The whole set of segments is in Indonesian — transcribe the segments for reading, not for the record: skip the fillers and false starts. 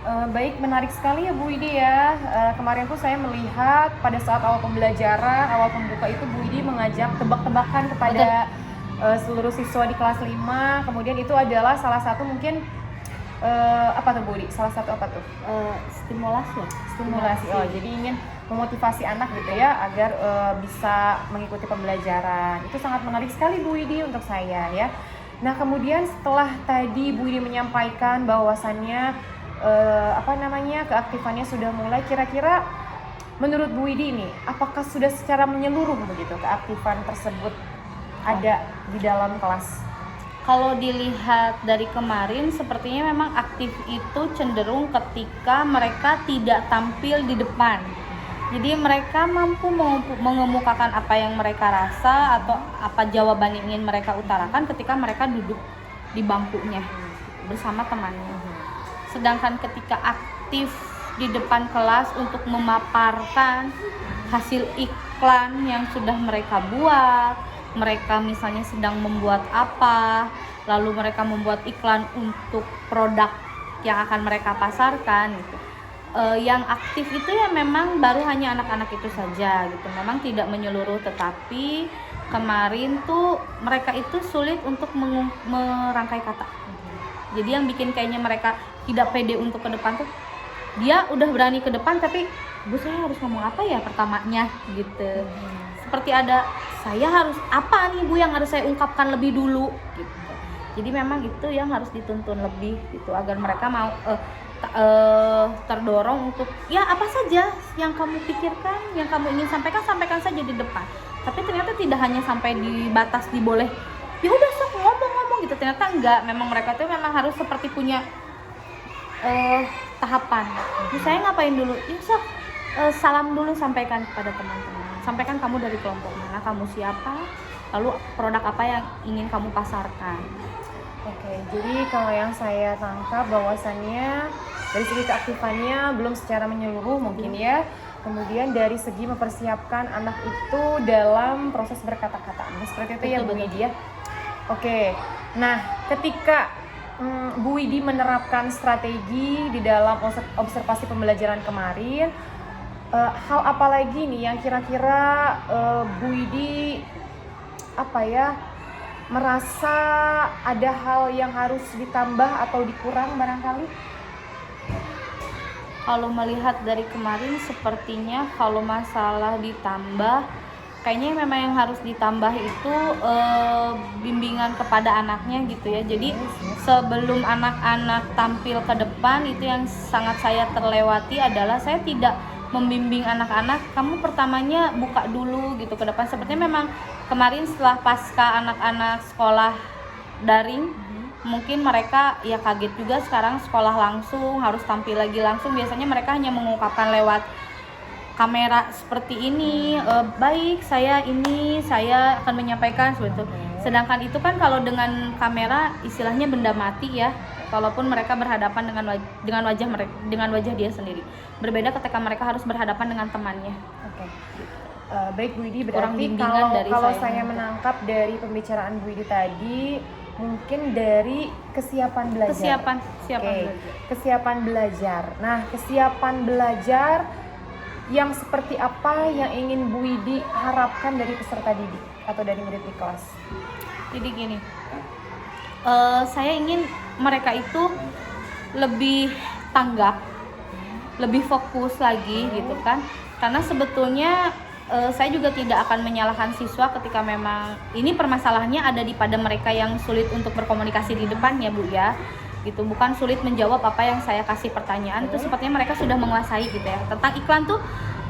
Baik, menarik sekali ya Bu Widi ya. Kemarin tuh saya melihat pada saat awal pembelajaran, awal pembuka itu Bu Widi mengajak tebak-tebakan kepada seluruh siswa di kelas 5. Kemudian itu adalah salah satu mungkin apa tuh Bu Widi? Salah satu apa tuh? Stimulasi. Stimulasi. Oh, jadi ingin memotivasi anak gitu ya agar bisa mengikuti pembelajaran. Itu sangat menarik sekali Bu Widi untuk saya ya. Nah, kemudian setelah tadi Bu Widi menyampaikan bahwasannya keaktifannya sudah mulai, kira-kira menurut Bu Widi ini apakah sudah secara menyeluruh begitu keaktifan tersebut ada di dalam kelas? Kalau dilihat dari kemarin sepertinya memang aktif itu cenderung ketika mereka tidak tampil di depan. Jadi mereka mampu mengemukakan apa yang mereka rasa atau apa jawaban yang ingin mereka utarakan ketika mereka duduk di bangkunya bersama temannya. Sedangkan ketika aktif di depan kelas untuk memaparkan hasil iklan yang sudah mereka buat, mereka misalnya sedang membuat apa, lalu mereka membuat iklan untuk produk yang akan mereka pasarkan gitu. Yang aktif itu ya memang baru hanya anak-anak itu saja gitu. Memang tidak menyeluruh, tetapi kemarin tuh mereka itu sulit untuk merangkai kata. Jadi yang bikin kayaknya mereka tidak pede untuk ke depan tuh, dia udah berani ke depan tapi Bu saya harus ngomong apa ya pertamanya gitu. Seperti ada saya harus apa nih Bu yang harus saya ungkapkan lebih dulu gitu. Jadi memang itu yang harus dituntun lebih gitu agar mereka mau terdorong untuk ya apa saja yang kamu pikirkan, yang kamu ingin sampaikan saja di depan. Tapi ternyata tidak hanya sampai di batas diboleh ya udah sok ngomong gitu, ternyata enggak. Memang mereka tuh memang harus seperti punya tahapan. Saya ngapain dulu? Ya sok salam dulu, sampaikan kepada teman-teman. Sampaikan kamu dari kelompok mana, kamu siapa, lalu produk apa yang ingin kamu pasarkan. Oke, jadi kalau yang saya tangkap bahwasannya dari segi keaktifannya belum secara menyeluruh mungkin ya. Kemudian dari segi mempersiapkan anak itu dalam proses berkata-kata. Seperti itu ya Bu Widi ya. Oke, nah ketika Bu Widi menerapkan strategi di dalam observasi pembelajaran kemarin, hal apa lagi nih yang kira-kira Bu Widi merasa ada hal yang harus ditambah atau dikurang barangkali? Kalau melihat dari kemarin sepertinya kalau masalah ditambah, kayaknya memang yang harus ditambah itu bimbingan kepada anaknya gitu ya. Jadi sebelum anak-anak tampil ke depan, itu yang sangat saya terlewati adalah saya tidak membimbing anak-anak, kamu pertamanya buka dulu gitu ke depan. Sepertinya memang kemarin setelah pasca anak-anak sekolah daring, mungkin mereka ya kaget juga sekarang sekolah langsung, harus tampil lagi langsung. Biasanya mereka hanya mengungkapkan lewat kamera seperti ini, baik saya akan menyampaikan seperti itu. Sedangkan itu kan kalau dengan kamera istilahnya benda mati ya, walaupun mereka berhadapan dengan wajah dia sendiri. Berbeda ketika mereka harus berhadapan dengan temannya. Oke. Baik Bu Widi, berarti kalau saya menangkap dari pembicaraan Bu Widi tadi, mungkin dari kesiapan belajar. Kesiapan belajar. Nah, kesiapan belajar yang seperti apa yang ingin Bu Widi harapkan dari peserta didik atau dari murid di kelas? Jadi gini, saya ingin mereka itu lebih tanggap, lebih fokus lagi gitu kan. Karena sebetulnya saya juga tidak akan menyalahkan siswa ketika memang ini permasalahannya ada pada mereka yang sulit untuk berkomunikasi di depan ya Bu ya. Gitu, bukan sulit menjawab apa yang saya kasih pertanyaan. Itu sepertinya mereka sudah menguasai gitu ya. Tentang iklan tuh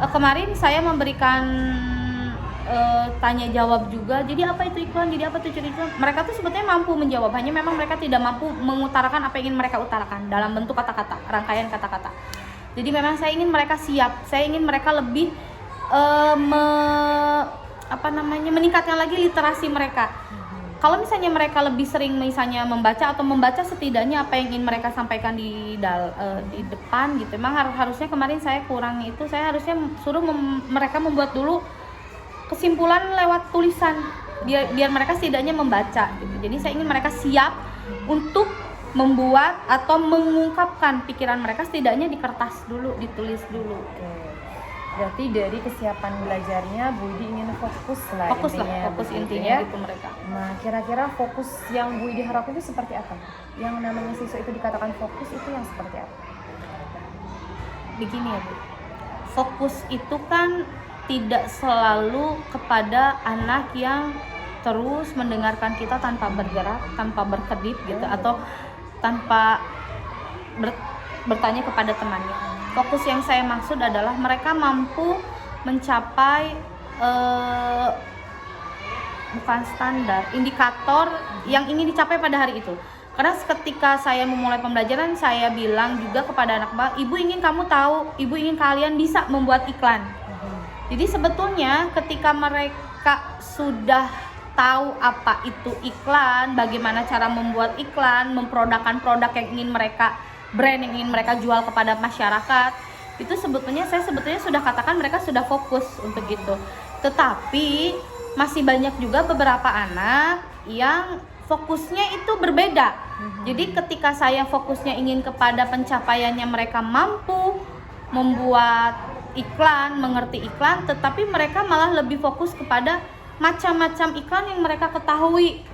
kemarin saya memberikan tanya jawab juga. Jadi apa itu iklan? Jadi apa itu cerita? Mereka tuh sebetulnya mampu menjawab, hanya memang mereka tidak mampu mengutarakan apa yang ingin mereka utarakan dalam bentuk kata-kata, rangkaian kata-kata. Jadi memang saya ingin mereka siap. Saya ingin mereka lebih meningkatkan lagi literasi mereka. Kalau misalnya mereka lebih sering misalnya membaca setidaknya apa yang ingin mereka sampaikan di depan gitu. Memang harusnya kemarin saya kurang itu, saya harusnya suruh mereka membuat dulu kesimpulan lewat tulisan biar mereka setidaknya membaca gitu. Jadi saya ingin mereka siap untuk membuat atau mengungkapkan pikiran mereka setidaknya di kertas dulu, ditulis dulu. Oke. Berarti dari kesiapan belajarnya Bu Widi ingin fokus Fokus begitu intinya gitu mereka. Nah, kira-kira fokus yang Bu Widi harapkan itu seperti apa? Yang namanya siswa itu dikatakan fokus itu yang seperti apa? Begini ya Bu, fokus itu kan tidak selalu kepada anak yang terus mendengarkan kita tanpa bergerak, tanpa berkedip gitu, atau tanpa bertanya kepada temannya. Fokus yang saya maksud adalah mereka mampu mencapai bukan standar, indikator yang ingin dicapai pada hari itu. Karena ketika saya memulai pembelajaran, saya bilang juga kepada anak bahwa ibu ingin kamu tahu, ibu ingin kalian bisa membuat iklan. Jadi sebetulnya ketika mereka sudah tahu apa itu iklan, bagaimana cara membuat iklan, memprodukkan produk yang ingin mereka, brand yang ingin mereka jual kepada masyarakat, itu saya sebetulnya sudah katakan mereka sudah fokus untuk itu. Tetapi masih banyak juga beberapa anak yang fokusnya itu berbeda. Jadi ketika saya fokusnya ingin kepada pencapaiannya mereka mampu membuat iklan, mengerti iklan, tetapi mereka malah lebih fokus kepada macam-macam iklan yang mereka ketahui.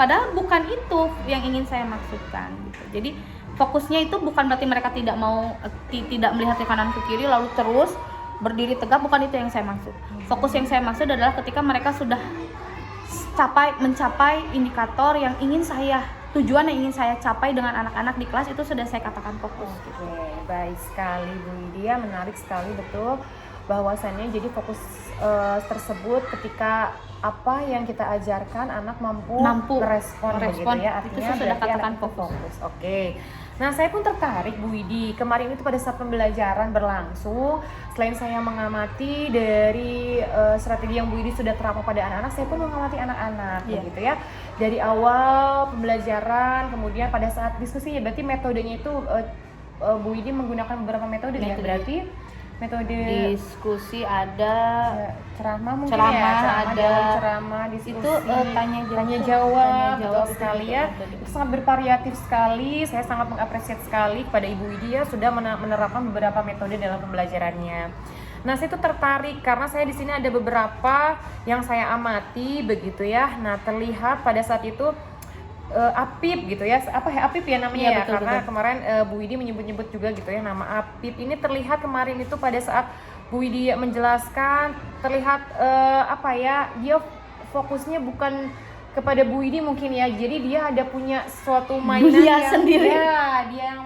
Padahal bukan itu yang ingin saya maksudkan gitu. Jadi fokusnya itu bukan berarti mereka tidak melihat ke kanan ke kiri lalu terus berdiri tegak, bukan itu yang saya maksud. Fokus yang saya maksud adalah ketika mereka sudah mencapai indikator yang tujuan yang ingin saya capai dengan anak-anak di kelas, itu sudah saya katakan fokus. Oke, baik sekali Bu Widya, menarik sekali betul bahwasannya jadi fokus tersebut ketika apa yang kita ajarkan anak mampu merespon begitu ya, artinya itu sudah katakan fokus. Oke. Nah, saya pun tertarik Bu Widi. Kemarin itu pada saat pembelajaran berlangsung, selain saya mengamati dari strategi yang Bu Widi sudah terapkan pada anak-anak, saya pun mengamati anak-anak begitu ya. Dari awal pembelajaran, kemudian pada saat diskusi, ya berarti metodenya itu Bu Widi menggunakan beberapa metode ya. Berarti metode diskusi ada, ceramah mungkin ceramah, diskusi, itu tanya jawab betul sekali ya. Itu sangat bervariatif sekali. Saya sangat mengapresiasi sekali kepada Ibu Widya sudah menerapkan beberapa metode dalam pembelajarannya. Nah, saya itu tertarik karena saya di sini ada beberapa yang saya amati begitu ya. Nah, terlihat pada saat itu Apip gitu ya, Apip ya namanya ya, betul, karena betul. Kemarin Bu Widi menyebut-nyebut juga gitu ya nama Apip. Ini terlihat kemarin itu pada saat Bu Widi menjelaskan, terlihat dia fokusnya bukan kepada Bu Widi mungkin ya, jadi dia ada punya suatu mainan yang sendiri. Ya, dia yang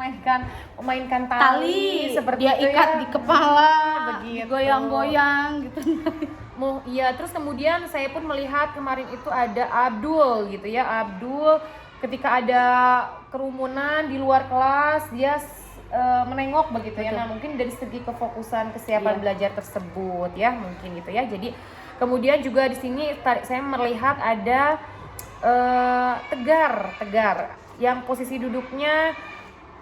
memainkan tali seperti dia itu ikat ya. di kepala, begitu. Goyang-goyang gitu. Iya, terus kemudian saya pun melihat kemarin itu ada Abdul gitu ya. Abdul ketika ada kerumunan di luar kelas dia menengok begitu ya. Nah, mungkin dari segi kefokusan kesiapan belajar tersebut ya, mungkin gitu ya. Jadi kemudian juga di sini saya melihat ada Tegar yang posisi duduknya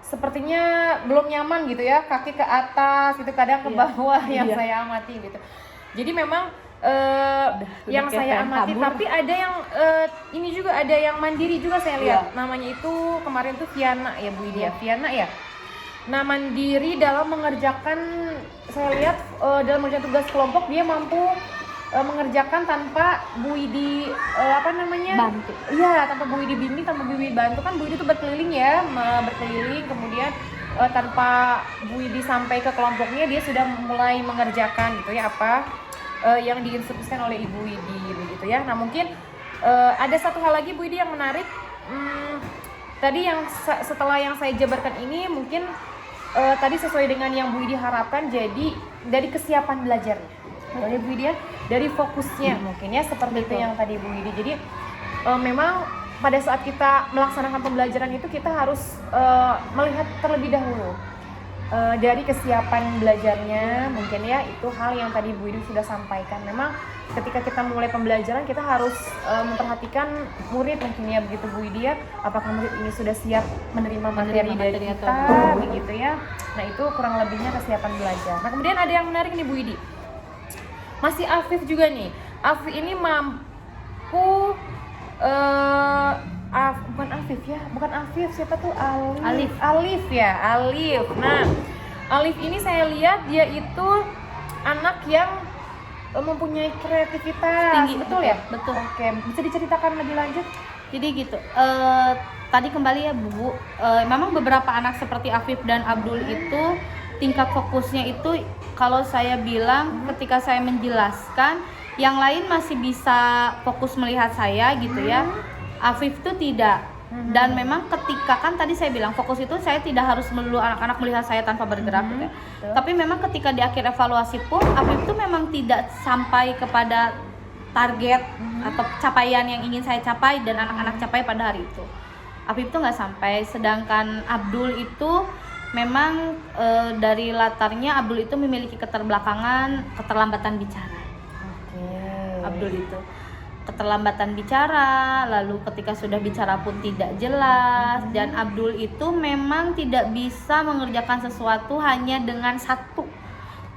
sepertinya belum nyaman gitu ya, kaki ke atas gitu, kadang ke bawah yang saya amati gitu. Jadi memang yang saya amati, tapi ada yang ini juga ada yang mandiri juga saya lihat. Namanya itu kemarin tuh Viana ya Bu Widya, Viana ya. Nah, mandiri dalam mengerjakan, saya lihat dalam mengerjakan tugas kelompok dia mampu mengerjakan tanpa Bu Widi bantu. Iya, tanpa Bu Widi bimbing, tanpa Bu Widi bantu. Kan Bu Widi itu berkeliling ya, berkeliling, kemudian tanpa Bu Widi sampai ke kelompoknya dia sudah mulai mengerjakan gitu ya yang diinstruksikan oleh Ibu Widi begitu ya. Nah, mungkin ada satu hal lagi Bu Widi yang menarik. Tadi yang setelah yang saya jabarkan ini mungkin tadi sesuai dengan yang Bu Widi harapkan, jadi dari kesiapan belajarnya oleh Bu Widi ya, dari fokusnya mungkin ya seperti itu yang tadi Bu Widi. Jadi memang pada saat kita melaksanakan pembelajaran itu kita harus melihat terlebih dahulu dari kesiapan belajarnya mungkin ya. Itu hal yang tadi Bu Widi sudah sampaikan. Memang ketika kita mulai pembelajaran kita harus memperhatikan murid mungkin ya, begitu Bu Widi ya, apakah murid ini sudah siap menerima materi dari kita begitu ya. Nah, itu kurang lebihnya kesiapan belajar. Nah, kemudian ada yang menarik nih Bu Widi, masih Afif juga nih. Afif ini mampu bukan Afif ya, bukan Afif, siapa tuh? Alif. Alif ya, Alif. Nah, Alif ini saya lihat dia itu anak yang mempunyai kreativitas, Tinggi, betul ya? betul. Oke, bisa diceritakan lebih lanjut? Jadi gitu. Tadi kembali ya Bu, memang beberapa anak seperti Afif dan Abdul itu tingkat fokusnya itu kalau saya bilang ketika saya menjelaskan yang lain masih bisa fokus melihat saya gitu ya. Afif itu tidak. Dan memang ketika kan tadi saya bilang fokus itu saya tidak harus melulu anak-anak melihat saya tanpa bergerak gitu ya. Tapi memang ketika di akhir evaluasi pun Afif itu memang tidak sampai kepada target atau capaian yang ingin saya capai dan anak-anak capai pada hari itu. Afif itu nggak sampai, sedangkan Abdul itu memang dari latarnya Abdul itu memiliki keterlambatan bicara. Abdul itu keterlambatan bicara, lalu ketika sudah bicara pun tidak jelas, dan Abdul itu memang tidak bisa mengerjakan sesuatu hanya dengan satu.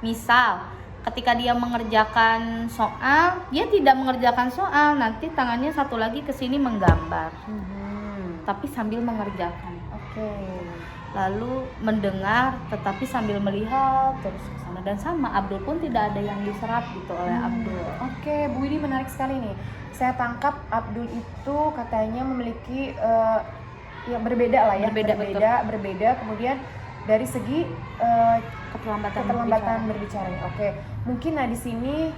Misal ketika dia mengerjakan soal, dia tidak mengerjakan soal, nanti tangannya satu lagi ke sini menggambar, tapi sambil mengerjakan. Lalu mendengar tetapi sambil melihat terus ke sana, dan sama Abdul pun tidak ada yang diserap gitu oleh Abdul. Oke, Bu Widi menarik sekali nih. Saya tangkap Abdul itu katanya memiliki yang berbeda lah ya, berbeda. Kemudian dari segi keterlambatan berbicaranya. Oke, mungkin di sini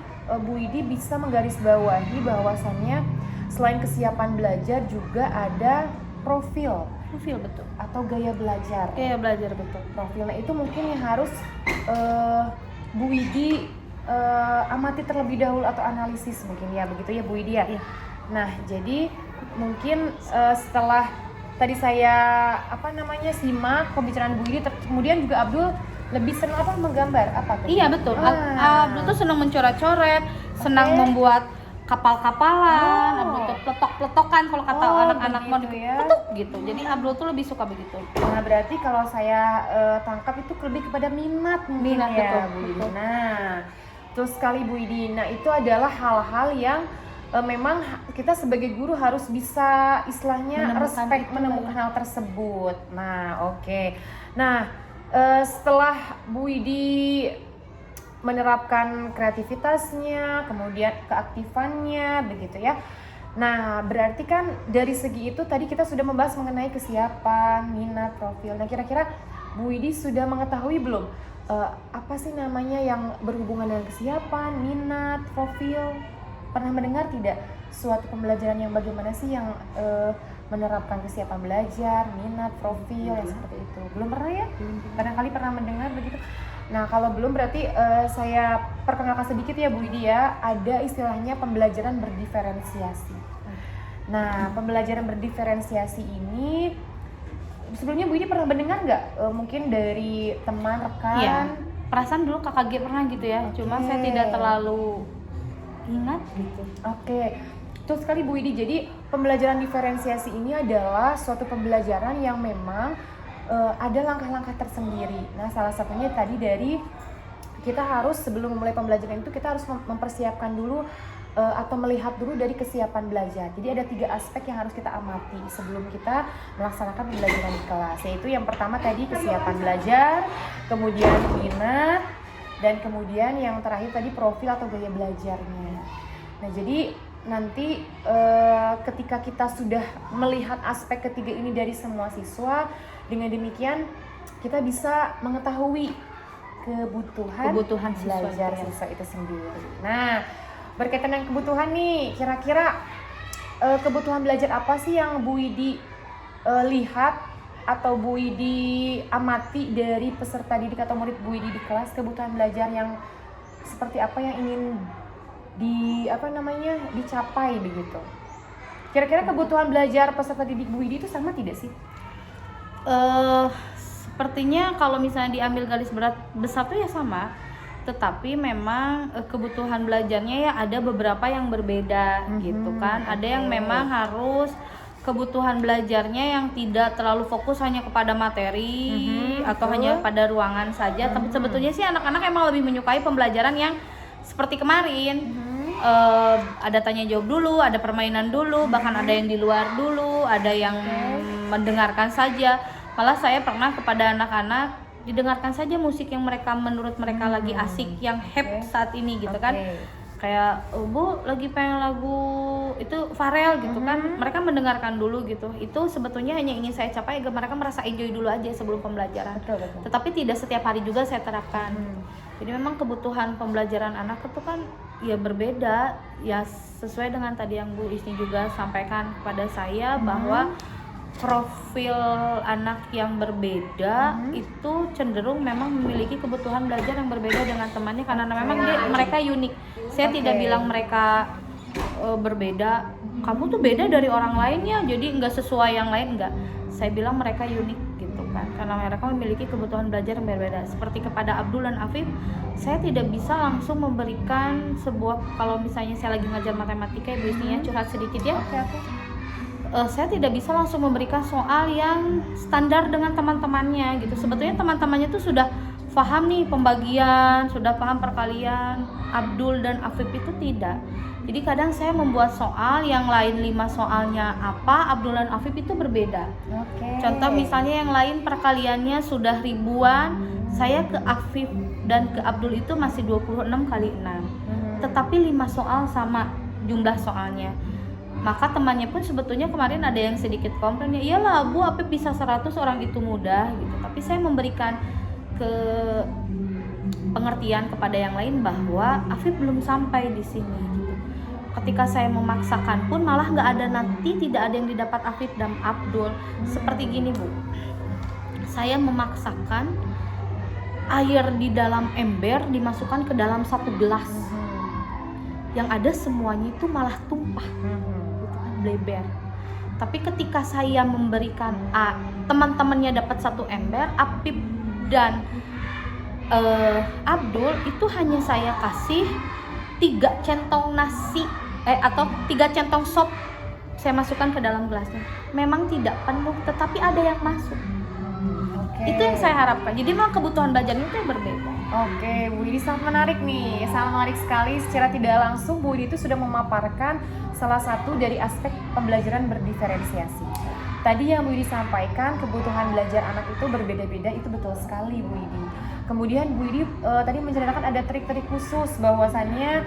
Bu Widi bisa menggarisbawahi bahwasannya selain kesiapan belajar juga ada profil betul, atau gaya belajar. Betul. Profilnya itu mungkin yang harus Bu Widi amati terlebih dahulu atau analisis mungkin ya, begitu ya Bu Widi ya. Iya. Nah, jadi mungkin setelah tadi saya simak pembicaraan Bu Widi, kemudian juga Abdul lebih senang menggambar apa tuh? Iya betul. Abdul tuh senang mencoret-coret, senang membuat kapal-kapalan, Abdul tuh pletok-pletokan kalau kata anak-anak mau dipetuk gitu. Jadi Abdul tuh lebih suka begitu. Nah, berarti kalau saya tangkap itu lebih kepada minat mungkin ya, betul, Bu Widi. Nah, terus sekali Bu Widi. Nah, itu adalah hal-hal yang memang kita sebagai guru harus bisa istilahnya menemukan hal tersebut. Nah, oke. Nah, setelah Bu Widi menerapkan kreativitasnya, kemudian keaktifannya, begitu ya. Nah, berarti kan dari segi itu tadi kita sudah membahas mengenai kesiapan, minat, profil. Nah, kira-kira Bu Widi sudah mengetahui belum apa sih namanya yang berhubungan dengan kesiapan, minat, profil? Pernah mendengar tidak suatu pembelajaran yang bagaimana sih yang menerapkan kesiapan belajar, minat, profil, yang seperti itu? Belum pernah ya? Barangkali pernah mendengar begitu. Nah, kalau belum berarti saya perkenalkan sedikit ya Bu Widi ya. Ada istilahnya pembelajaran berdiferensiasi. Nah, pembelajaran berdiferensiasi ini sebelumnya Bu Widi pernah mendengar nggak? Mungkin dari teman, rekan? Iya. Perasaan dulu Kakak G pernah gitu ya. Cuma saya tidak terlalu ingat gitu. Oke. Betul sekali Bu Widi. Jadi pembelajaran diferensiasi ini adalah suatu pembelajaran yang memang ada langkah-langkah tersendiri. Nah, salah satunya tadi dari kita harus sebelum memulai pembelajaran itu kita harus mempersiapkan dulu atau melihat dulu dari kesiapan belajar. Jadi ada 3 aspek yang harus kita amati sebelum kita melaksanakan pembelajaran di kelas. Yaitu yang pertama tadi kesiapan belajar, kemudian minat, dan kemudian yang terakhir tadi profil atau gaya belajarnya. Nah, jadi nanti ketika kita sudah melihat aspek ketiga ini dari semua siswa, dengan demikian kita bisa mengetahui kebutuhan belajar siswa itu sendiri. Nah, berkaitan dengan kebutuhan nih, kira-kira kebutuhan belajar apa sih yang Bu Widi lihat atau Bu Widi amati dari peserta didik atau murid Bu Widi di kelas? Kebutuhan belajar yang seperti apa yang ingin dicapai begitu? Kira-kira kebutuhan belajar peserta didik Bu Widi itu sama tidak sih? Sepertinya kalau misalnya diambil garis besar tuh ya sama, tetapi memang kebutuhan belajarnya ya ada beberapa yang berbeda gitu kan. Ada yang memang harus kebutuhan belajarnya yang tidak terlalu fokus hanya kepada materi atau hanya pada ruangan saja, tapi sebetulnya sih anak-anak emang lebih menyukai pembelajaran yang seperti kemarin. Ada tanya jawab dulu, ada permainan dulu, bahkan ada yang di luar dulu, ada yang mendengarkan saja. Malah saya pernah kepada anak-anak, didengarkan saja musik yang menurut mereka lagi asik, yang hype saat ini gitu kan. Kayak Bu lagi pengen lagu itu Pharrell gitu kan, mereka mendengarkan dulu gitu. Itu sebetulnya hanya ingin saya capai agar mereka merasa enjoy dulu aja sebelum pembelajaran. Betul. Tetapi tidak setiap hari juga saya terapkan. Jadi memang kebutuhan pembelajaran anak itu kan ya berbeda, ya sesuai dengan tadi yang Bu Isni juga sampaikan kepada saya bahwa profil anak yang berbeda itu cenderung memang memiliki kebutuhan belajar yang berbeda dengan temannya karena memang mereka unik. Saya tidak bilang mereka berbeda, kamu tuh beda dari orang lainnya jadi nggak sesuai yang lain, enggak. Saya bilang mereka unik gitu kan, karena mereka memiliki kebutuhan belajar yang berbeda. Seperti kepada Abdul dan Afif, saya tidak bisa langsung memberikan sebuah, kalau misalnya saya lagi ngajar matematika, Ibu Isninya curhat sedikit ya. Saya tidak bisa langsung memberikan soal yang standar dengan teman-temannya gitu. Sebetulnya teman-temannya tuh sudah paham nih pembagian, sudah paham perkalian. Abdul dan Afif itu tidak. Jadi kadang saya membuat soal yang lain 5 soalnya apa, Abdul dan Afif itu berbeda. Contoh misalnya yang lain perkaliannya sudah ribuan, saya ke Afif dan ke Abdul itu masih 26 kali 6. Tetapi 5 soal sama jumlah soalnya. Maka temannya pun sebetulnya kemarin ada yang sedikit komplain, ya iyalah Bu, Afif bisa 100, orang itu mudah gitu. Tapi saya memberikan ke pengertian kepada yang lain bahwa Afif belum sampai di sini gitu. Ketika saya memaksakan pun malah nggak ada, nanti tidak ada yang didapat Afif dan Abdul. Seperti gini Bu, saya memaksakan air di dalam ember dimasukkan ke dalam satu gelas, yang ada semuanya itu malah tumpah, bleber. Tapi ketika saya memberikan teman-temannya dapat satu ember, Apip dan Abdul itu hanya saya kasih 3 centong nasi atau 3 centong sop saya masukkan ke dalam gelasnya. Memang tidak penuh, tetapi ada yang masuk. Itu yang saya harapkan. Jadi memang kebutuhan belajarnya itu yang berbeda. Oke, Bu Widi sangat menarik nih, sangat menarik sekali. Secara tidak langsung Bu Widi itu sudah memaparkan salah satu dari aspek pembelajaran berdiferensiasi. Tadi yang Bu Widi sampaikan, kebutuhan belajar anak itu berbeda-beda, itu betul sekali Bu Widi. Kemudian Bu Widi tadi menceritakan ada trik-trik khusus bahwasannya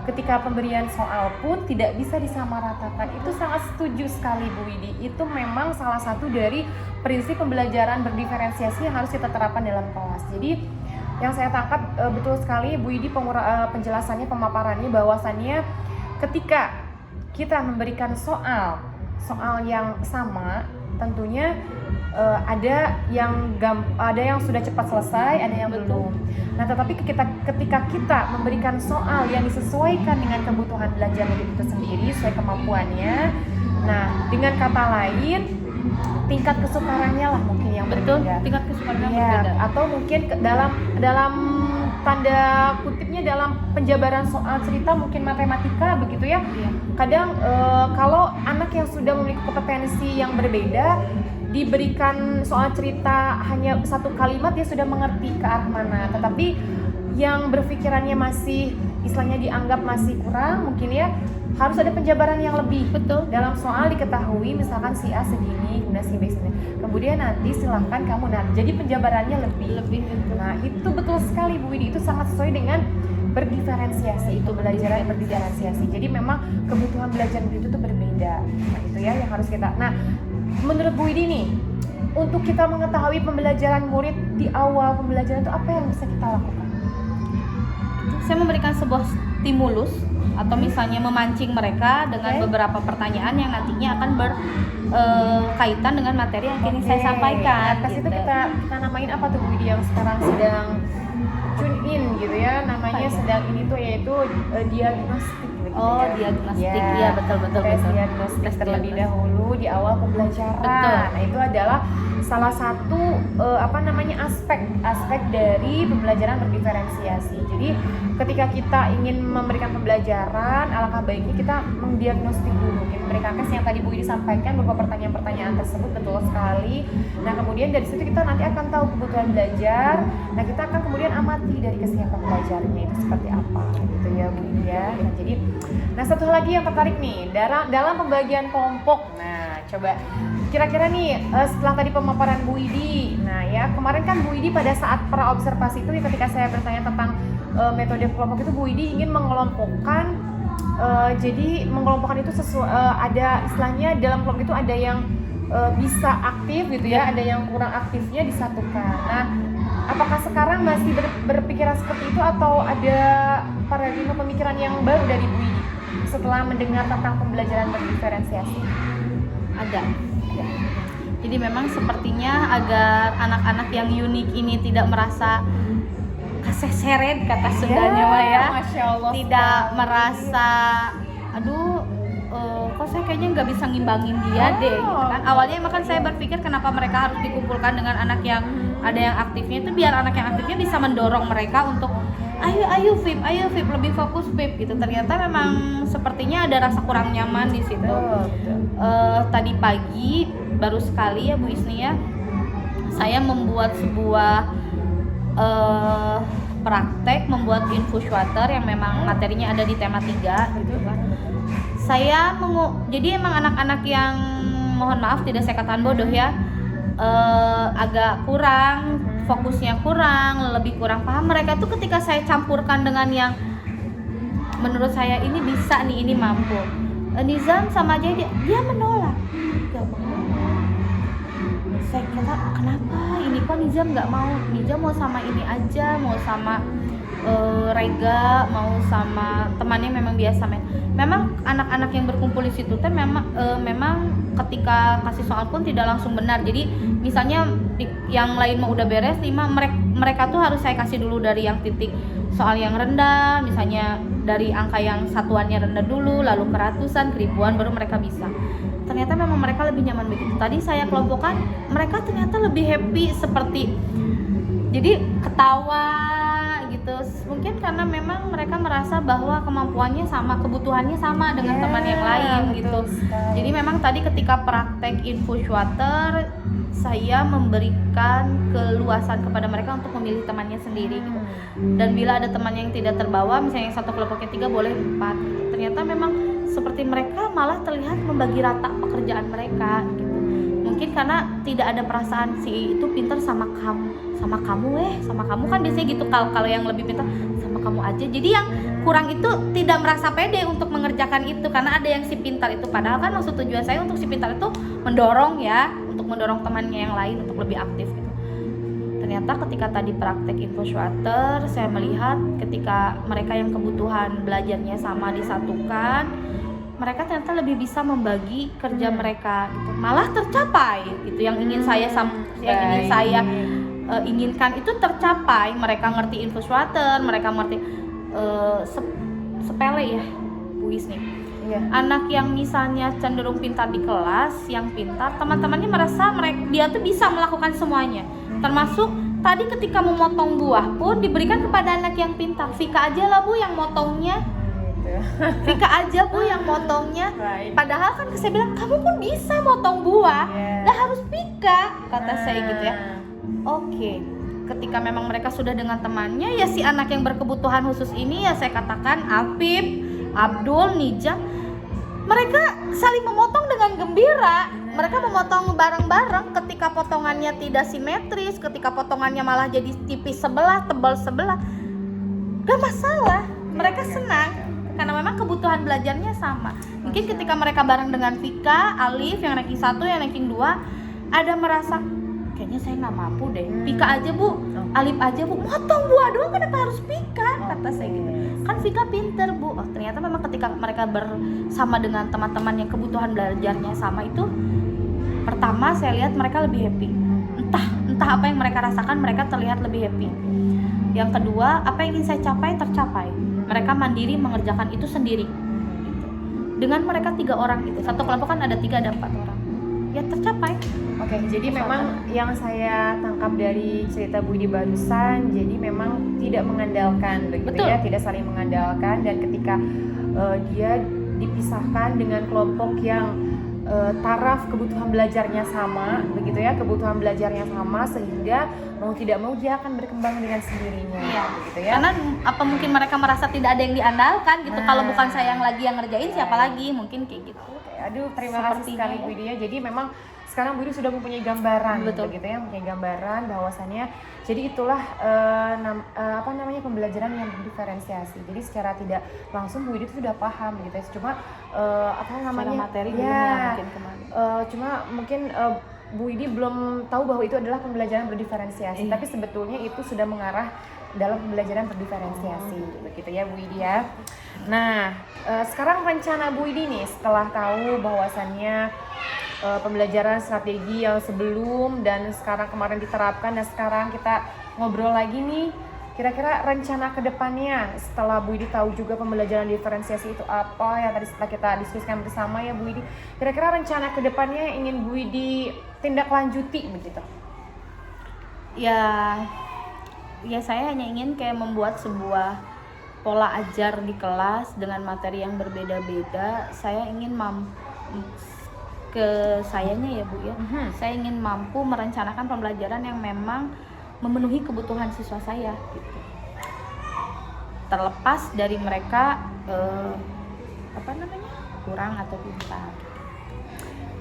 ketika pemberian soal pun tidak bisa disamaratakan. Itu sangat setuju sekali Bu Widi. Itu memang salah satu dari prinsip pembelajaran berdiferensiasi yang harus kita terapkan dalam kelas. Jadi yang saya tangkap betul sekali Bu Widi penjelasannya, pemaparannya bahwasannya ketika kita memberikan soal yang sama, tentunya ada yang sudah cepat selesai, ada yang belum. Nah, tetapi ketika kita memberikan soal yang disesuaikan dengan kebutuhan belajar murid itu sendiri, sesuai kemampuannya. Nah, dengan kata lain, tingkat kesukarannya lah mungkin yang berbeda. Tingkat kesukarannya berbeda. Atau mungkin dalam tanda kutipnya dalam penjabaran soal cerita mungkin matematika begitu ya. Kadang kalau anak yang sudah memiliki kompetensi yang berbeda diberikan soal cerita hanya 1 kalimat, dia sudah mengerti ke arah mana. Tetapi yang berpikirannya masih istilahnya dianggap masih kurang mungkin ya, harus ada penjabaran yang lebih. Betul. Dalam soal diketahui misalkan si A segini, kemudian si B segini. Kemudian nanti silahkan kamu jadi penjabarannya lebih. Nah, itu betul sekali Bu Widi, itu sangat sesuai dengan berdiferensiasi, itu belajar berdiferensiasi. Jadi memang kebutuhan belajar itu tuh berbeda. Nah, itu ya yang harus kita. Nah, menurut Bu Widi nih, untuk kita mengetahui pembelajaran murid di awal pembelajaran itu apa yang bisa kita lakukan? Saya memberikan sebuah stimulus atau misalnya memancing mereka dengan beberapa pertanyaan yang nantinya akan berkaitan dengan materi yang ingin saya sampaikan. Atas itu kita namain apa tuh Bu Widi yang sekarang sedang tune in gitu ya, namanya sedang ini tuh yaitu diagnostik. Diagnostik, ya betul. Tes diagnostik terlebih dahulu di awal pembelajaran. Betul. Nah, itu adalah salah satu aspek dari pembelajaran berdiferensiasi. Jadi ketika kita ingin memberikan pembelajaran, alangkah baiknya kita mendiagnostik dulu. Kita memberikan tes yang tadi Bu Widi sampaikan, berupa pertanyaan-pertanyaan tersebut, betul sekali. Nah, kemudian dari situ kita nanti akan tahu kebutuhan belajar. Nah, kita akan kemudian amati dari kesiapan belajarnya itu seperti apa gitu ya Bu Widi ya. Nah, satu hal lagi yang tertarik nih dalam pembagian kelompok. Nah, coba kira-kira nih setelah tadi pemaparan Bu Idi, nah ya kemarin kan Bu Idi pada saat praobservasi itu ketika saya bertanya tentang metode kelompok itu, Bu Idi ingin mengelompokkan, jadi mengelompokkan itu ada istilahnya dalam kelompok itu ada yang bisa aktif gitu ya, ada yang kurang aktifnya disatukan. Nah, apakah sekarang masih berpikiran seperti itu atau ada paradigma pemikiran yang baru dari Bu Idi setelah mendengar tentang pembelajaran berdiferensiasi? Ada. Jadi memang sepertinya agar anak-anak yang unik ini tidak merasa keseret kata Sundanya ya, Masya Allah, tidak merasa aduh kok saya kayaknya nggak bisa ngimbangin dia deh gitu kan. Awalnya emang kan saya berpikir kenapa mereka harus dikumpulkan dengan anak yang ada yang aktifnya, itu biar anak yang aktifnya bisa mendorong mereka untuk ayo Vip lebih fokus Vip gitu. Ternyata memang sepertinya ada rasa kurang nyaman di situ. Tadi pagi baru sekali ya Bu Isni ya, saya membuat sebuah praktek membuat infus water yang memang materinya ada di tema 3 gitu kan. Jadi emang anak-anak yang mohon maaf tidak saya katakan bodoh ya, agak kurang fokusnya, lebih kurang paham. Mereka tuh ketika saya campurkan dengan yang menurut saya ini bisa nih, ini mampu, Nizam sama aja dia menolak, gak mau. Saya kata kenapa ini kok Nizam nggak mau? Nizam mau sama ini aja, mau sama Rega, mau sama temannya memang biasa main. Memang anak-anak yang berkumpul di situ teh memang ketika kasih soal pun tidak langsung benar. Jadi misalnya yang lain mau udah beres 5, mereka tuh harus saya kasih dulu dari yang titik soal yang rendah, misalnya dari angka yang satuannya rendah dulu, lalu ke ratusan, ke ribuan, baru mereka bisa. Ternyata memang mereka lebih nyaman begitu. Tadi saya kelompokkan, mereka ternyata lebih happy seperti jadi ketawa gitu. Mungkin karena memang mereka merasa bahwa kemampuannya sama, kebutuhannya sama dengan teman yang lain gitu. Jadi memang tadi ketika praktek infus water, saya memberikan keluasan kepada mereka untuk memilih temannya sendiri gitu. Dan bila ada temannya yang tidak terbawa, misalnya yang satu kelompoknya 3 boleh 4 gitu. Ternyata memang seperti mereka malah terlihat membagi rata pekerjaan mereka gitu. Mungkin karena tidak ada perasaan si itu pintar sama kamu kan biasanya gitu, kalau yang lebih pintar sama kamu aja. Jadi yang kurang itu tidak merasa pede untuk mengerjakan itu karena ada yang si pintar itu, padahal kan maksud tujuan saya untuk si pintar itu mendorong ya, untuk mendorong temannya yang lain untuk lebih aktif gitu. Ternyata ketika tadi praktek infus water, saya melihat ketika mereka yang kebutuhan belajarnya sama disatukan, mereka ternyata lebih bisa membagi kerja mereka gitu, malah tercapai gitu yang ingin saya inginkan itu tercapai. Mereka ngerti infus water, mereka ngerti sepele ya Bu Isni. Anak yang misalnya cenderung pintar di kelas, yang pintar, teman-temannya merasa dia tuh bisa melakukan semuanya, termasuk tadi ketika memotong buah pun diberikan kepada anak yang pintar. Vika aja lah Bu yang motongnya, padahal kan saya bilang kamu pun bisa motong buah, dah harus Vika, kata saya gitu ya. Oke. Ketika memang mereka sudah dengan temannya, ya si anak yang berkebutuhan khusus ini ya saya katakan Afif, Abdul, Nija, mereka saling memotong dengan gembira. Mereka memotong bareng-bareng. Ketika potongannya tidak simetris, ketika potongannya malah jadi tipis sebelah, tebal sebelah, gak masalah. Mereka senang karena memang kebutuhan belajarnya sama. Mungkin ketika mereka bareng dengan Vika, Alif yang ranking 1, yang ranking 2, ada merasa kayaknya saya nggak mampu deh. Vika aja Bu, Alif aja Bu, motong buah doang kenapa harus Vika? Kata saya gitu. Kan Vika pinter Bu. Oh, ternyata memang ketika mereka bersama dengan teman-teman yang kebutuhan belajarnya sama itu, pertama saya lihat mereka lebih happy. Entah apa yang mereka rasakan, mereka terlihat lebih happy. Yang kedua, apa yang ingin saya capai tercapai. Mereka mandiri mengerjakan itu sendiri. Gitu. Dengan mereka 3 orang itu, satu kelompok kan ada 3 ada 4 orang. Ya tercapai. Oke, jadi memang yang saya tangkap dari cerita Bu Idi barusan, jadi memang tidak mengandalkan begitu. Betul. Ya, tidak saling mengandalkan, dan ketika dia dipisahkan dengan kelompok yang taraf kebutuhan belajarnya sama, begitu ya, kebutuhan belajarnya sama sehingga mau tidak mau dia akan berkembang dengan sendirinya, Iya. begitu ya. Karena apa mungkin mereka merasa tidak ada yang diandalkan gitu. Nah. Kalau bukan saya yang lagi yang ngerjain, siapa lagi? Mungkin kayak gitu. Aduh, terima kasih Sepertinya sekali ya. Bu Idi ya. Jadi memang sekarang Bu Idi sudah mempunyai gambaran, Betul. begitu ya, mempunyai gambaran bahwasannya. Jadi itulah apa namanya, pembelajaran yang berdiferensiasi. Jadi secara tidak langsung Bu Idi itu sudah paham gitu ya. Cuma apa namanya? Secara materi belum ya, ya mungkin kemarin. cuma mungkin Bu Idi belum tahu bahwa itu adalah pembelajaran berdiferensiasi. Iya. Tapi sebetulnya itu sudah mengarah dalam pembelajaran berdiferensiasi, begitu ya Bu Idi ya. Nah, sekarang rencana Bu Idi nih setelah tahu bahwasannya pembelajaran strategi yang sebelum dan sekarang kemarin diterapkan dan sekarang kita ngobrol lagi nih, kira-kira rencana kedepannya setelah Bu Idi tahu juga pembelajaran diferensiasi itu apa yang tadi setelah kita diskusikan bersama ya Bu Idi, kira-kira rencana kedepannya yang ingin Bu Idi tindak lanjuti begitu? Ya saya hanya ingin kayak membuat sebuah pola ajar di kelas dengan materi yang berbeda-beda. Saya ingin sayanya ya Bu ya, saya ingin mampu merencanakan pembelajaran yang memang memenuhi kebutuhan siswa saya gitu. Terlepas dari mereka kurang atau pintar.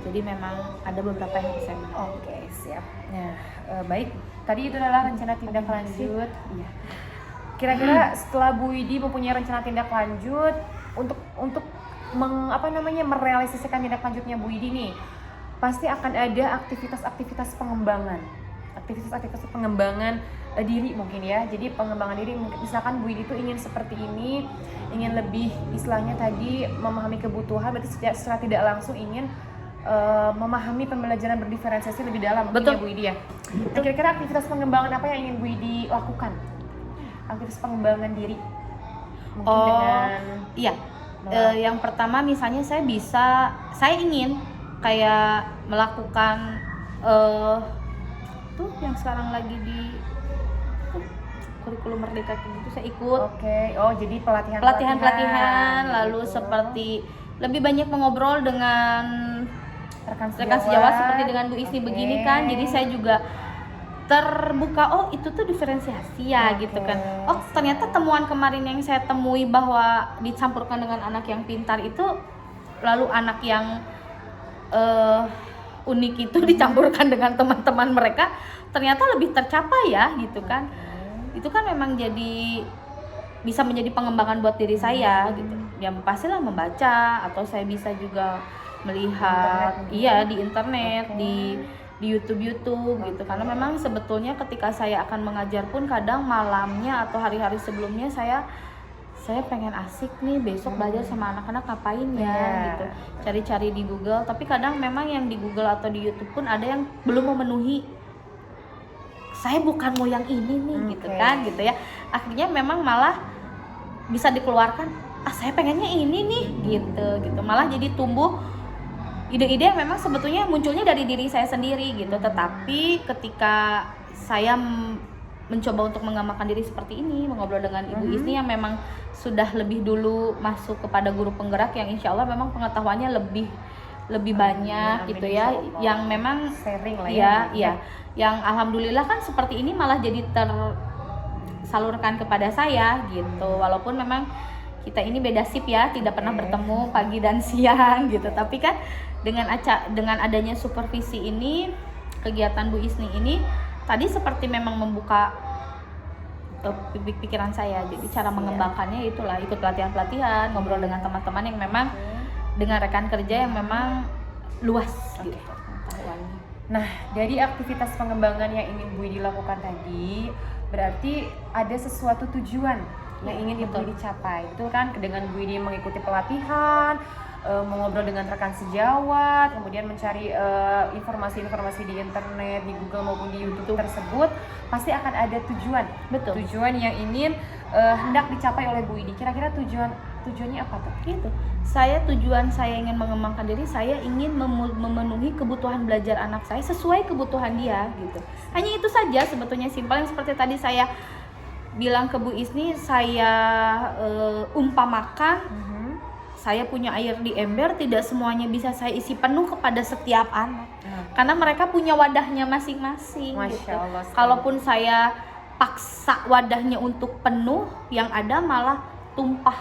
Jadi memang ada beberapa yang harus saya benahi. Oke, siap. Nah, baik. Tadi itu adalah rencana tindak lanjut. Iya. Kira-kira setelah Bu Idi mempunyai rencana tindak lanjut untuk merealisasikan tindak lanjutnya Bu Idi nih, pasti akan ada aktivitas-aktivitas pengembangan. Aktivitas-aktivitas pengembangan diri mungkin ya. Jadi pengembangan diri misalkan Bu Idi itu ingin seperti ini, ingin lebih istilahnya tadi memahami kebutuhan, berarti secara tidak langsung ingin memahami pembelajaran berdiferensiasi lebih dalam. Betul. Ya Bu Idi ya. Nah, kira-kira aktivitas pengembangan apa yang ingin Bu Idi lakukan? Aktivitas pengembangan diri. Mungkin dengan iya. Yang pertama misalnya saya ingin kayak melakukan tuh yang sekarang lagi di kurikulum Merdeka gitu, saya ikut. Oke. Oh, jadi pelatihan lalu gitu. seperti lebih banyak mengobrol dengan rekan sejawat seperti dengan Bu Isni begini kan. Jadi saya juga terbuka, oh itu tuh diferensiasi ya gitu kan. Oh ternyata temuan kemarin yang saya temui bahwa dicampurkan dengan anak yang pintar itu, lalu anak yang unik itu dicampurkan dengan teman-teman mereka, ternyata lebih tercapai ya gitu kan. Itu kan memang bisa menjadi pengembangan buat diri saya gitu. Ya pastilah membaca, atau saya bisa juga melihat di internet, di YouTube gitu. Karena memang sebetulnya ketika saya akan mengajar pun kadang malamnya atau hari-hari sebelumnya saya pengen asik nih besok belajar sama anak-anak ngapain ya gitu. Cari-cari di Google, tapi kadang memang yang di Google atau di YouTube pun ada yang belum memenuhi. Saya bukan mau yang ini nih gitu kan gitu ya. Akhirnya memang malah bisa dikeluarkan, saya pengennya ini nih gitu. Malah jadi tumbuh ide-ide yang memang sebetulnya munculnya dari diri saya sendiri gitu. Tetapi ketika saya mencoba untuk mengembangkan diri seperti ini, mengobrol dengan Ibu Isni yang memang sudah lebih dulu masuk kepada guru penggerak yang insya Allah memang pengetahuannya lebih banyak gitu ya, yang memang sharing lah ya. Yang alhamdulillah kan seperti ini malah jadi tersalurkan kepada saya gitu. Walaupun memang kita ini beda sip ya, tidak pernah bertemu pagi dan siang gitu. Tapi kan dengan adanya supervisi ini, kegiatan Bu Isni ini tadi seperti memang membuka pikiran saya. Jadi cara mengembangkannya itulah ikut pelatihan-pelatihan, ngobrol dengan teman-teman yang memang dengan rekan kerja yang memang luas gitu pengetahuannya. Nah, dari aktivitas pengembangan yang ingin Bu Idi lakukan tadi, berarti ada sesuatu tujuan yang ingin Ibu Idi capai. Betul kan? Dengan Bu Idi mengikuti pelatihan, mengobrol dengan rekan sejawat, kemudian mencari informasi-informasi di internet, di Google maupun di YouTube tersebut, pasti akan ada tujuan. Betul. Tujuan yang ingin hendak dicapai oleh Bu Idi. Kira-kira tujuannya apa tuh? Itu. Tujuan saya ingin mengembangkan diri, saya ingin memenuhi kebutuhan belajar anak saya sesuai kebutuhan dia gitu. Hanya itu saja sebetulnya, simpel. Yang seperti tadi saya bilang ke Bu Isni, saya umpamakan saya punya air di ember, tidak semuanya bisa saya isi penuh kepada setiap anak. Karena mereka punya wadahnya masing-masing. Masya Gitu. Allah sekali. Kalaupun saya paksa wadahnya untuk penuh, yang ada malah tumpah.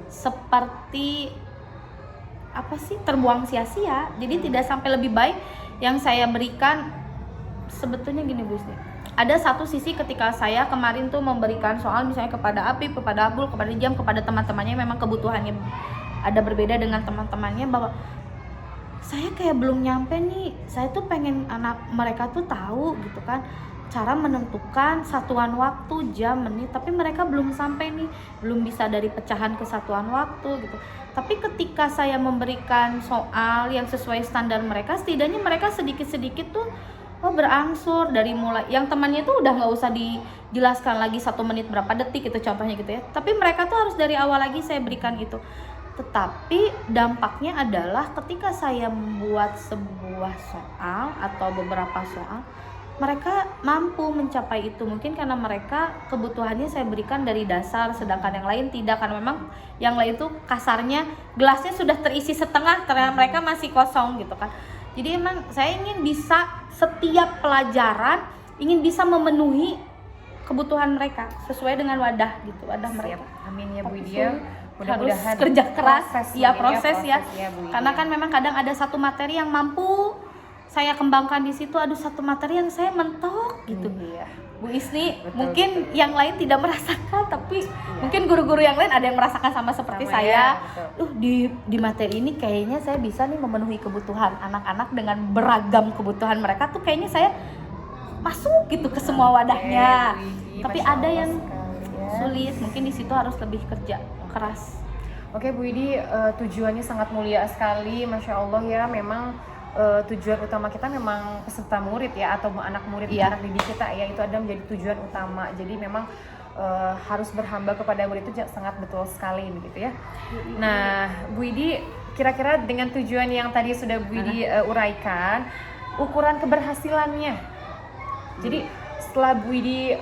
Seperti apa sih, terbuang sia-sia. Jadi tidak sampai, lebih baik yang saya berikan sebetulnya gini Bu Sri. Ada satu sisi ketika saya kemarin tuh memberikan soal misalnya kepada Apip, kepada Abdul, kepada Jam, kepada teman-temannya, memang kebutuhannya ada berbeda dengan teman-temannya, bahwa saya kayak belum nyampe nih, saya tuh pengen anak mereka tuh tahu gitu kan cara menentukan satuan waktu, jam, menit, tapi mereka belum sampai nih, belum bisa dari pecahan ke satuan waktu gitu. Tapi ketika saya memberikan soal yang sesuai standar mereka, setidaknya mereka sedikit-sedikit tuh berangsur, dari mulai yang temannya tuh udah nggak usah dijelaskan lagi 1 menit berapa detik itu contohnya gitu ya, tapi mereka tuh harus dari awal lagi saya berikan itu. Tetapi dampaknya adalah ketika saya membuat sebuah soal atau beberapa soal, mereka mampu mencapai itu, mungkin karena mereka kebutuhannya saya berikan dari dasar, sedangkan yang lain tidak, karena memang yang lain tuh kasarnya gelasnya sudah terisi setengah, ternyata mereka masih kosong gitu kan. Jadi emang saya ingin bisa setiap pelajaran ingin bisa memenuhi kebutuhan mereka sesuai dengan wadah gitu, wadah mereka. Amin ya Bu Idia. Harus kerja keras, proses ya. Bu Karena kan memang kadang ada satu materi yang mampu saya kembangkan di situ, ada satu materi yang saya mentok gitu. Iya. Bu Isni, Betul, mungkin betul. yang lain tidak merasakan, tapi mungkin guru-guru yang lain ada yang merasakan sama seperti Sama saya. ya, Di materi ini kayaknya saya bisa nih memenuhi kebutuhan anak-anak dengan beragam kebutuhan mereka tuh, kayaknya saya masuk gitu ke semua wadahnya. Bu Idi, Tapi Masya ada Allah yang sekali ya. sulit, mungkin di situ harus lebih kerja keras. Oke Bu Idi, tujuannya sangat mulia sekali, Masya Allah ya. Memang tujuan utama kita memang peserta murid ya, atau anak murid, Iya. anak didik kita ya, itu ada menjadi tujuan utama. Jadi memang harus berhamba kepada murid itu sangat betul sekali begitu ya. Nah Bu Idi, kira-kira dengan tujuan yang tadi sudah Bu Idi uraikan, ukuran keberhasilannya. Jadi setelah Bu Idi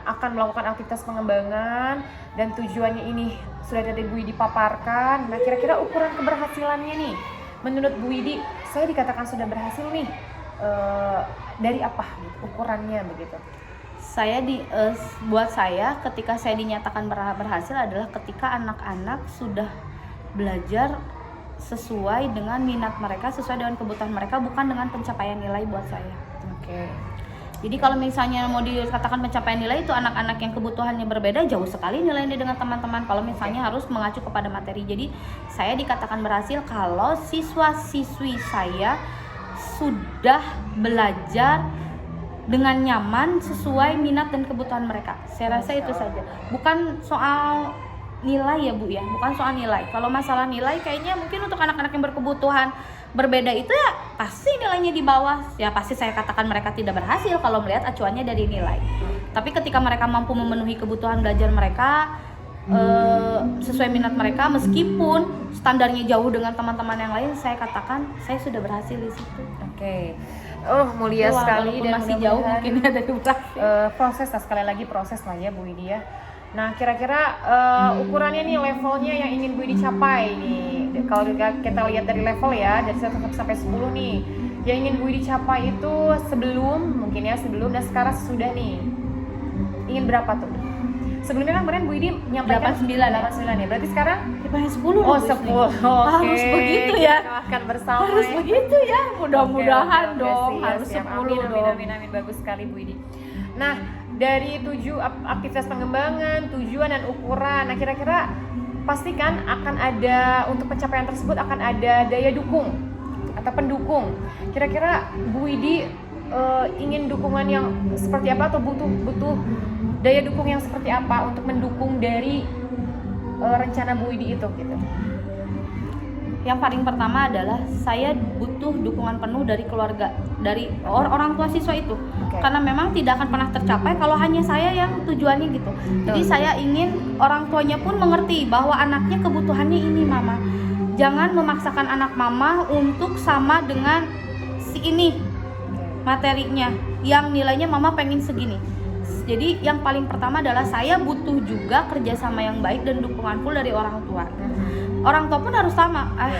akan melakukan aktivitas pengembangan dan tujuannya ini sudah dari Bu Idi paparkan. Nah kira-kira ukuran keberhasilannya nih, menurut Bu Idi, saya dikatakan sudah berhasil nih, dari apa gitu, ukurannya begitu? Buat saya ketika saya dinyatakan berhasil adalah ketika anak-anak sudah belajar sesuai dengan minat mereka, sesuai dengan kebutuhan mereka, bukan dengan pencapaian nilai buat saya. Oke. Jadi kalau misalnya mau dikatakan pencapaian nilai, itu anak-anak yang kebutuhannya berbeda jauh sekali nilainya dengan teman-teman. Kalau misalnya harus mengacu kepada materi. Jadi saya dikatakan berhasil kalau siswa-siswi saya sudah belajar dengan nyaman sesuai minat dan kebutuhan mereka. Saya rasa itu saja. Bukan soal nilai ya Bu ya, bukan soal nilai. Kalau masalah nilai kayaknya mungkin untuk anak-anak yang berkebutuhan berbeda itu ya pasti nilainya di bawah. Ya pasti saya katakan mereka tidak berhasil kalau melihat acuannya dari nilai. Tapi ketika mereka mampu memenuhi kebutuhan belajar mereka sesuai minat mereka, meskipun standarnya jauh dengan teman-teman yang lain, saya katakan saya sudah berhasil di situ. Oke. Mulia sekali, walaupun dan masih jauh mudah-mudahan, mungkin ya dari berhasil. proses lah, sekali lagi proses lah ya Bu Idi ya. Nah kira-kira ukurannya nih, levelnya yang ingin Bu Idi capai nih, kalau kita lihat dari level ya, dari 1 sampai 10 nih, yang ingin Bu Idi capai itu sebelum dan sekarang sesudah nih, ingin berapa tuh? Sebelumnya kan kemarin Bu Idi nyampaikan 89 ya, berarti sekarang? Dipanggil 10 Oh loh, Bu 10, Isni. oke. Harus begitu ya. Kita akan bersama Harus ya. begitu ya, mudah-mudahan Oke, dong. siap, Harus siap. 10 Amin, dong. amin, bagus sekali Bu Idi. Nah dari 7 aktivitas pengembangan, tujuan dan ukuran, nah kira-kira pastikan akan ada, untuk pencapaian tersebut akan ada daya dukung atau pendukung. Kira-kira Bu Idi ingin dukungan yang seperti apa, atau butuh daya dukung yang seperti apa untuk mendukung dari rencana Bu Idi itu gitu? Yang paling pertama adalah saya butuh dukungan penuh dari keluarga, dari orang tua siswa itu. Karena memang tidak akan pernah tercapai kalau hanya saya yang tujuannya gitu. Jadi saya ingin orang tuanya pun mengerti bahwa anaknya kebutuhannya ini mama. Jangan memaksakan anak mama untuk sama dengan si ini materinya yang nilainya mama pengen segini. Jadi yang paling pertama adalah saya butuh juga kerjasama yang baik dan dukungan full dari orang tua. Orang tua pun harus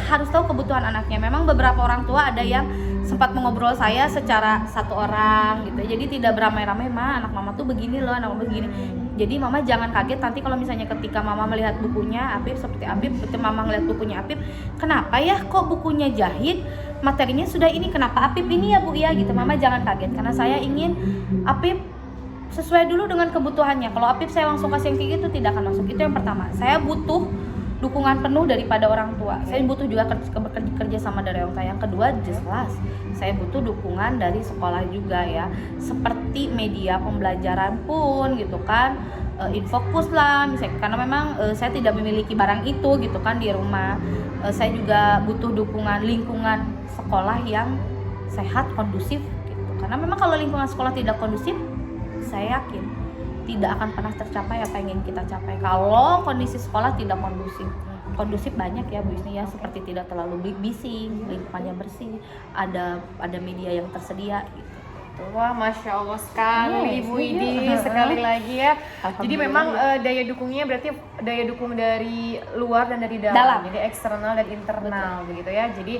harus tahu kebutuhan anaknya. Memang beberapa orang tua ada yang sempat mengobrol saya secara satu orang gitu. Jadi tidak beramai-ramai, "Ma, anak mama tuh begini loh, anak mama begini." Jadi mama jangan kaget nanti kalau misalnya ketika mama melihat bukunya Apip seperti Apip, ketika mama ngelihat bukunya Apip, "Kenapa ya kok bukunya jahit? Materinya sudah ini, kenapa Apip ini ya Bu ya?" gitu. Mama jangan kaget karena saya ingin Apip sesuai dulu dengan kebutuhannya. Kalau Apip saya langsung kasih yang kayak gitu tidak akan masuk. Itu yang pertama. Saya butuh dukungan penuh daripada orang tua. Saya butuh juga kerja sama dari orang tua. Yang kedua jelas saya butuh dukungan dari sekolah juga ya. Seperti media pembelajaran pun gitu kan. Infokus lah misalnya, karena memang saya tidak memiliki barang itu gitu kan di rumah. Saya juga butuh dukungan lingkungan sekolah yang sehat, kondusif gitu. Karena memang kalau lingkungan sekolah tidak kondusif, saya yakin tidak akan pernah tercapai apa yang ingin kita capai. Kalau kondisi sekolah tidak kondusif banyak ya Bu Isni ya, seperti tidak terlalu bising, lingkungannya bersih, ada media yang tersedia gitu. Wah, Masya Allah sekali Bu Idi, sekali lagi ya. Jadi memang daya dukungnya berarti daya dukung dari luar dan dari dalam. Jadi eksternal dan internal. Betul. Begitu ya. Jadi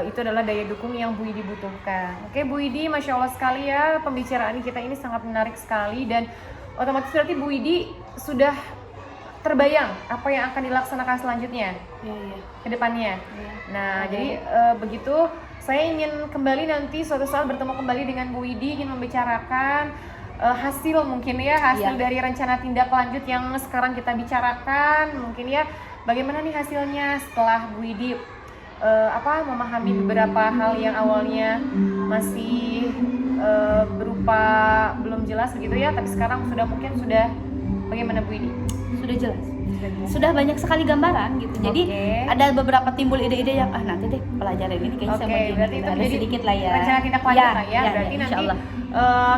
itu adalah daya dukung yang Bu Idi butuhkan. Oke Bu Idi, Masya Allah sekali ya, pembicaraan kita ini sangat menarik sekali. Dan otomatis berarti Bu Idi sudah terbayang apa yang akan dilaksanakan selanjutnya ke depannya. Nah, jadi begitu saya ingin kembali nanti suatu saat bertemu kembali dengan Bu Idi, ingin membicarakan hasil mungkin ya, hasil dari rencana tindak lanjut yang sekarang kita bicarakan. Mungkin ya, bagaimana nih hasilnya setelah Bu Idi memahami beberapa hal yang awalnya masih berupa belum jelas begitu ya, tapi sekarang sudah bagaimana Bu Idi? Sudah jelas. Sudah banyak sekali gambaran gitu. Jadi ada beberapa timbul ide-ide yang nanti deh pelajaran ini kayaknya saya mau berarti itu ada sedikit lah ya. Rencana tindak lanjut lah ya. Berarti nanti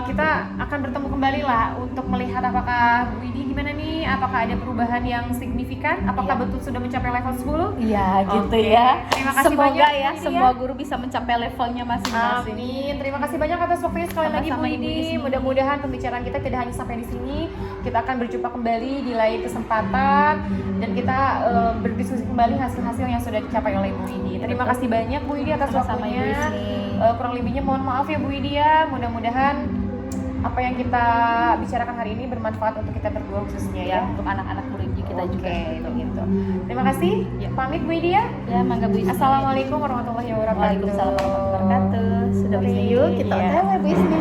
kita akan bertemu kembali lah untuk melihat apakah Bu Idi gimana nih, apakah ada perubahan yang signifikan, apakah betul sudah mencapai level 10? Iya gitu ya. Terima kasih semoga banyak ya, semua guru bisa mencapai levelnya masing-masing. Amin. Terima kasih banyak atas waktunya sekali lagi Bu Idi. Mudah-mudahan pembicaraan kita tidak hanya sampai di sini. Kita akan berjumpa kembali di lain kesempatan dan kita berdiskusi kembali hasil-hasil yang sudah dicapai oleh Bu Idi. Terima kasih banyak Bu Idi atas waktunya. Kurang lebihnya mohon maaf ya Bu Idi ya. Mudah-mudahan apa yang kita bicarakan hari ini bermanfaat untuk kita berdua khususnya ya, untuk anak-anak murid kita juga gitu. Terima kasih. Pamit Bu Idi ya. Ya, mangga Bu Isni. Assalamualaikum warahmatullahi wabarakatuh. Waalaikumsalam warahmatullahi wabarakatuh. Sudah bisa yuk kita OTW Bu Isni.